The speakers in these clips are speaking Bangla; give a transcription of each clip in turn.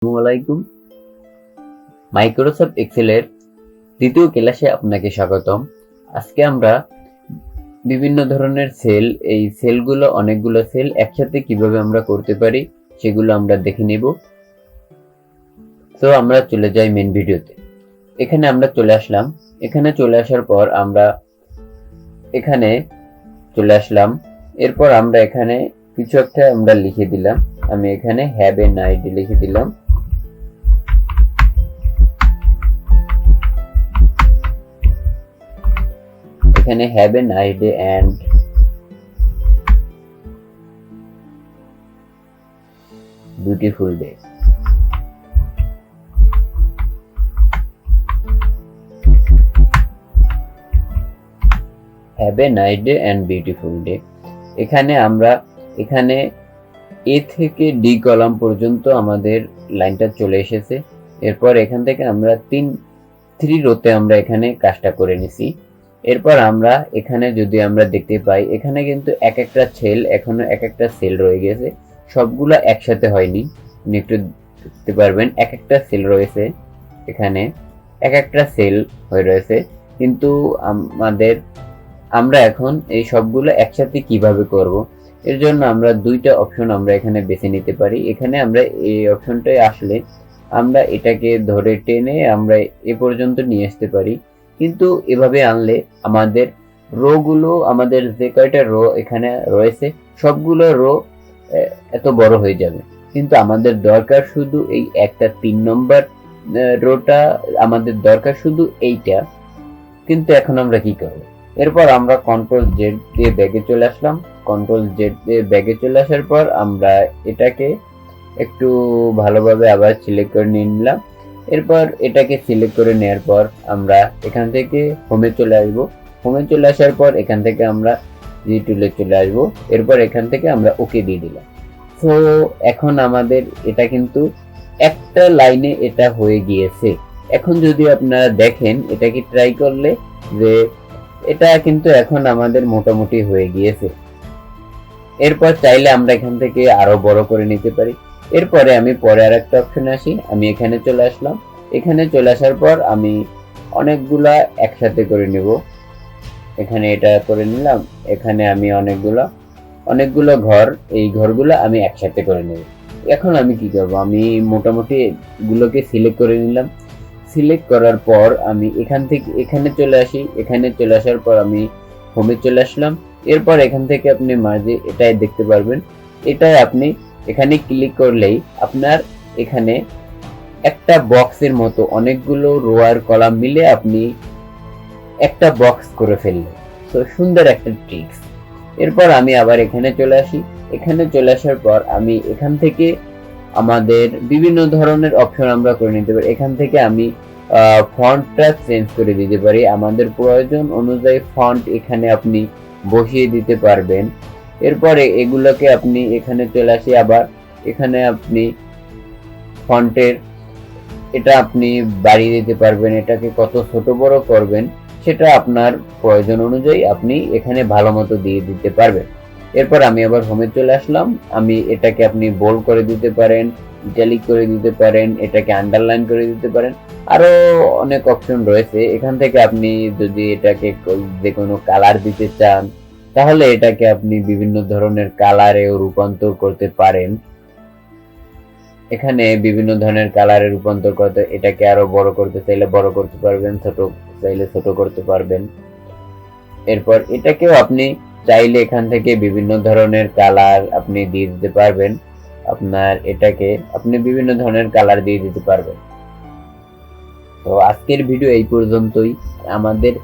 আসসালামু মাইক্রোসফট এক্সেলের দ্বিতীয় ক্লাসে আপনাকে স্বাগতম। আজকে আমরা বিভিন্ন ধরনের সেল, এই সেলগুলো অনেকগুলো সেল একসাথে কিভাবে আমরা করতে পারি সেগুলো আমরা দেখে নেব। তো আমরা চলে যাই মেন ভিডিওতে। এখানে আমরা চলে আসলাম। এখানে চলে আসার পর আমরা এখানে চলে আসলাম। এরপর আমরা এখানে কিছু একটা আমরা লিখে দিলাম। আমি এখানে হ্যাভ এ নাইট ডে লিখে দিলাম। এখানে have a nice day and beautiful day. Have a nice day and beautiful day. এখানে আমরা এখানে এ থেকে ডি কলাম পর্যন্ত আমাদের লাইনটা চলে এসেছে। এরপর এখান থেকে আমরা থ্রি রোতে আমরা এখানে কাজটা করে নিছি। এরপর আমরা এখানে যদি আমরা দেখতে পাই, এখানে কিন্তু এক একটা সেল রয়ে গেছে, সবগুলা একসাথে হয়নি। আপনি একটু দেখতে পারবেন এক একটা সেল রয়েছে, এখানে এক একটা সেল হয়ে রয়েছে। কিন্তু আমরা এখন এই সবগুলো একসাথে কিভাবে করব, এর জন্য আমরা দুইটা অপশন আমরা এখানে বেছে নিতে পারি। এখানে আমরা এই অপশনটায় আসলে আমরা এটাকে ধরে টেনে আমরা এ পর্যন্ত নিয়ে আসতে পারি। কিন্তু এভাবে আনলে আমাদের রো গুলো, আমাদের যে কয়টা রো এখানে রয়েছে সবগুলো রো এত বড় হয়ে যাবে। কিন্তু আমাদের দরকার শুধু এই একটা 3 নম্বর রোটা, আমাদের দরকার শুধু এইটা। কিন্তু এখন আমরা কি করব? এরপর আমরা কন্ট্রোল জেড দিয়ে ব্যাগে চলে আসলাম। কন্ট্রোল জেড দিয়ে ব্যাগে চলে আসার পর আমরা এটাকে একটু ভালোভাবে আবার সিলেক্ট করে নিলাম। এরপর এটাকে সিলেক্ট করে নেওয়ার পর আমরা এখান থেকে হোমে চলে আসব। হোমে চলে আসার পর এখান থেকে আমরা জি টুলে চলে আসব। এরপর এখান থেকে আমরা ওকে দিয়ে দিলাম। তো এখন আমাদের এটা কিন্তু একটা লাইনে এটা হয়ে গিয়েছে। এখন যদি আপনারা দেখেন, এটা কি ট্রাই করলে যে এটা কিন্তু এখন আমাদের মোটামুটি হয়ে গিয়েছে। এরপর চাইলে আমরা এখান থেকে আরো বড় করে নিতে পারি। এরপরে আমি পরে আর একটা অপশনে আসি। আমি এখানে চলে আসলাম। এখানে চলে আসার পর আমি অনেকগুলা একসাথে করে নেব। এখানে এটা করে নিলাম। এখানে আমি অনেকগুলো ঘর, এই ঘরগুলো আমি একসাথে করে নেব। এখন আমি কি করব? আমি মোটামুটি গুলোকে সিলেক্ট করে নিলাম। সিলেক্ট করার পর আমি এখান থেকে এখানে চলে আসি। এখানে চলে আসার পর আমি হোমে চলে আসলাম। এরপর এখান থেকে আপনি মাঝে এটাই দেখতে পারবেন। এটাই আপনি এখানে ক্লিক করলেই আপনার এখানে একটা বক্সের মতো অনেকগুলো রো আর কলাম মিলে আপনি একটা বক্স করে ফেললেন। তো সুন্দর একটা ট্রিক্স। এরপর আমি আবার এখানে চলে আসি। এখানে চলে আসার পর আমি এখান থেকে আমাদের বিভিন্ন ধরনের অপশন আমরা করে নিতে পারি। এখান থেকে আমি ফন্টটা চেঞ্জ করে দিতে পারি। আমাদের প্রয়োজন অনুযায়ী ফন্ট এখানে আপনি বসিয়ে দিতে পারবেন। এরপরে এগুলোকে আপনি এখানে চলে আসি। আবার এখানে আপনি ফন্টের এটা আপনি বাড়িয়ে দিতে পারবেন। এটাকে কত ছোট বড় করবেন সেটা আপনার প্রয়োজন অনুযায়ী আপনি এখানে ভালো মতো দিয়ে দিতে পারবেন। এরপর আমি আবার হোমে চলে আসলাম। আমি এটাকে আপনি বোল্ড করে দিতে পারেন, ইটালিক করে দিতে পারেন, এটাকে আন্ডারলাইন করে দিতে পারেন। আরো অনেক অপশন রয়েছে। এখান থেকে আপনি যদি এটাকে যে কোনো কালার দিতে চান তাহলে এটাকে আপনি বিভিন্ন ধরনের কালারেও রূপান্তর করতে পারেন। এখানে বিভিন্ন ধরনের কালারে রূপান্তর করতে, এটাকে আরো বড় করতে চাইলে বড় করতে পারবেন, ছোট চাইলে ছোট করতে পারবেন। এরপর এটাকেও আপনি চাইলে এখান থেকে বিভিন্ন ধরনের কালার আপনি দিয়ে দিতে পারবেন। আপনার এটাকে আপনি বিভিন্ন ধরনের কালার দিয়ে দিতে পারবেন। তো আজকের ভিডিও এই পর্যন্তই। আমাদের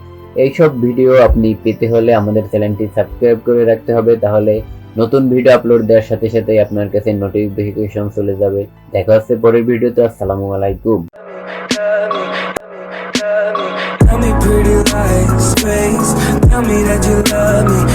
এইসব ভিডিও আপনি পেতে হলে আমাদের চ্যানেলটি সাবস্ক্রাইব করে রাখতে হবে, তাহলে নতুন ভিডিও আপলোড দেওয়ার সাথে সাথে আপনার কাছে নোটিফিকেশন চলে যাবে। দেখা হচ্ছে পরের ভিডিওতে। আসসালামু আলাইকুম। Tell me pretty lies, face. Tell me that you love me.